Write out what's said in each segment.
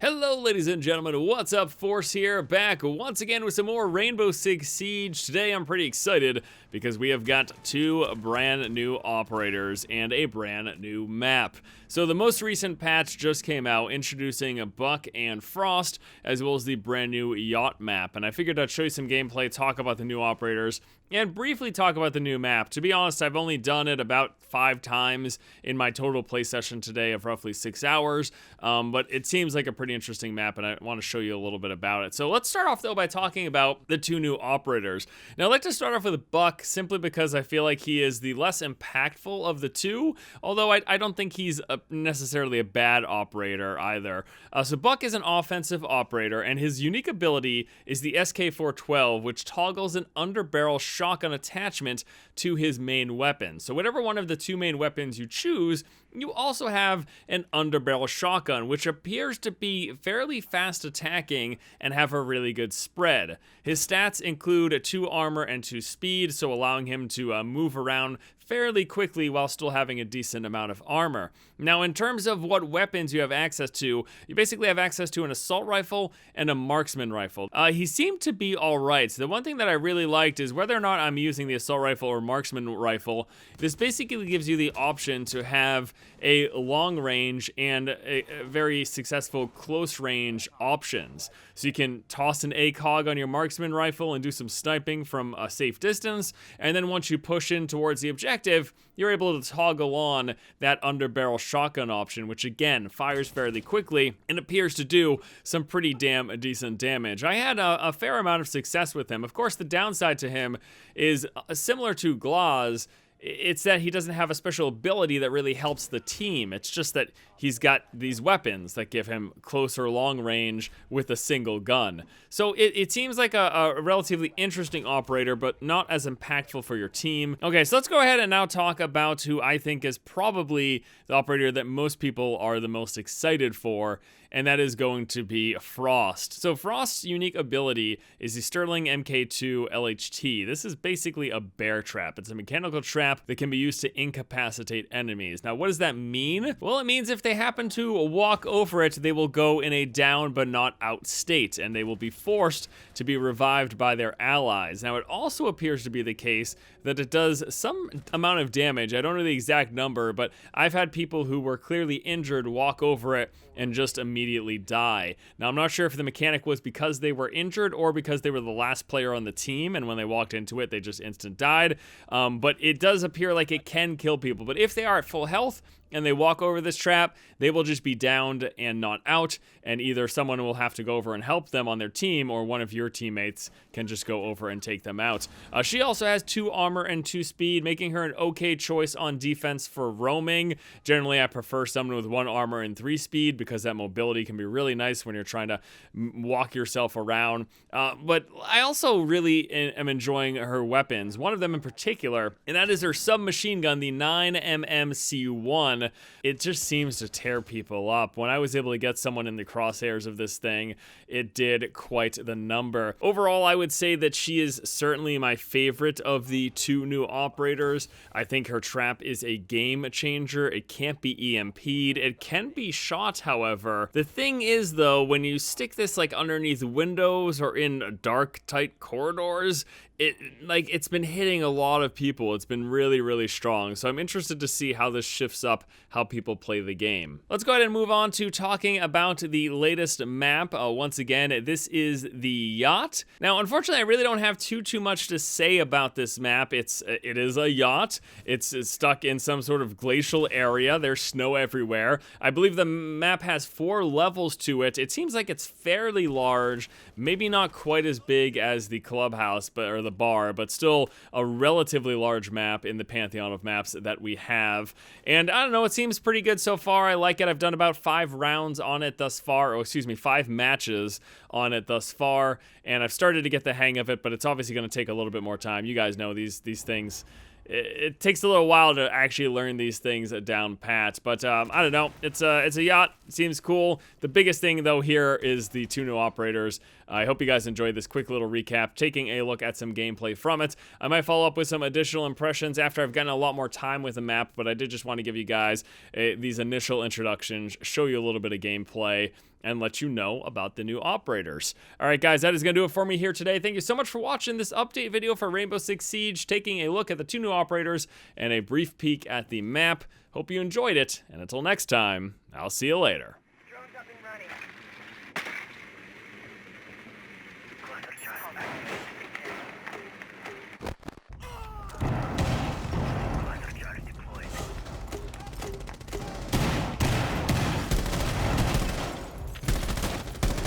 Hello ladies and gentlemen, what's up? Force here, back once again with some more Rainbow Six Siege. Today I'm pretty excited because we have got two brand new operators and a brand new map. So the most recent patch just came out introducing Buck and Frost as well as the brand new Yacht map, and I figured I'd show you some gameplay, talk about the new operators, and briefly talk about the new map. To be honest, I've only done it about 5 times in my total play session today of roughly 6 hours, but it seems like a pretty interesting map, and I want to show you a little bit about it. So let's start off, though, by talking about the two new operators. Now, I'd like to start off with Buck, simply because I feel like he is the less impactful of the two, although I don't think he's necessarily a bad operator either. So Buck is an offensive operator, and his unique ability is the SK412, which toggles an underbarrel shotgun attachment to his main weapon. So whatever one of the two main weapons you choose, you also have an underbarrel shotgun, which appears to be fairly fast attacking and have a really good spread. His stats include 2 armor and 2 speed, so allowing him to move around fairly quickly while still having a decent amount of armor. Now, in terms of what weapons you have access to, you basically have access to an assault rifle and a marksman rifle. He seemed to be alright. So the one thing that I really liked is whether or not I'm using the assault rifle or marksman rifle, this basically gives you the option to have a long range and a very successful close range options. So you can toss an ACOG on your marksman rifle and do some sniping from a safe distance, and then once you push in towards the objective, you're able to toggle on that underbarrel shotgun option, which again fires fairly quickly and appears to do some pretty damn decent damage. I had a fair amount of success with him. Of course, the downside to him is similar to Glaz. It's that he doesn't have a special ability that really helps the team. It's just that he's got these weapons that give him closer long range with a single gun. So it seems like a relatively interesting operator, but not as impactful for your team. Okay, so let's go ahead and now talk about who I think is probably the operator that most people are the most excited for, and that is going to be Frost. So Frost's unique ability is the Sterling MK2 LHT. This is basically a bear trap. It's a mechanical trap that can be used to incapacitate enemies. Now, what does that mean? Well, it means if they happen to walk over it, they will go in a down but not out state, and they will be forced to be revived by their allies. Now, it also appears to be the case that it does some amount of damage. I don't know the exact number, but I've had people who were clearly injured walk over it and just immediately die. Now, I'm not sure if the mechanic was because they were injured or because they were the last player on the team, and when they walked into it, they just instant died. But it does appear like it can kill people. But if they are at full health and they walk over this trap, they will just be downed and not out, and either someone will have to go over and help them on their team, or one of your teammates can just go over and take them out. She also has 2 armor and 2 speed, making her an okay choice on defense for roaming. Generally, I prefer someone with 1 armor and 3 speed because that mobility can be really nice when you're trying to walk yourself around. But I also really am enjoying her weapons, one of them in particular, and that is her submachine gun, the 9mm C1. It just seems to tear people up. When I was able to get someone in the crosshairs of this thing, it did quite the number. Overall, I would say that she is certainly my favorite of the two new operators. I think her trap is a game changer. It can't be EMP'd. It can be shot, however. The thing is, though, when you stick this like underneath windows or in dark, tight corridors, it's been hitting a lot of people. It's been really, really strong. So I'm interested to see how this shifts up how people play the game. Let's go ahead and move on to talking about the latest map. Once again, this is the Yacht. Now, unfortunately, I really don't have too much to say about this map. It is a yacht. It's stuck in some sort of glacial area. There's snow everywhere. I believe the map has 4 levels to it. It seems like it's fairly large, maybe not quite as big as the clubhouse, or the bar, but still a relatively large map in the pantheon of maps that we have. And I don't know, it seems pretty good so far. I like it. I've done about 5 rounds on it thus far, 5 matches on it thus far, and I've started to get the hang of it, but it's obviously going to take a little bit more time. You guys know these things. It takes a little while to actually learn these things down pat, but I don't know. It's a yacht. It seems cool. The biggest thing, though, here is the 2 new operators. I hope you guys enjoyed this quick little recap, taking a look at some gameplay from it. I might follow up with some additional impressions after I've gotten a lot more time with the map, but I did just want to give you guys these initial introductions, show you a little bit of gameplay, and let you know about the new operators. All right, guys, that is going to do it for me here today. Thank you so much for watching this update video for Rainbow Six Siege, taking a look at the 2 new operators and a brief peek at the map. Hope you enjoyed it, and until next time, I'll see you later. Drones up and running.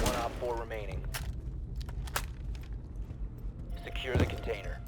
One op 4 remaining. Secure the container.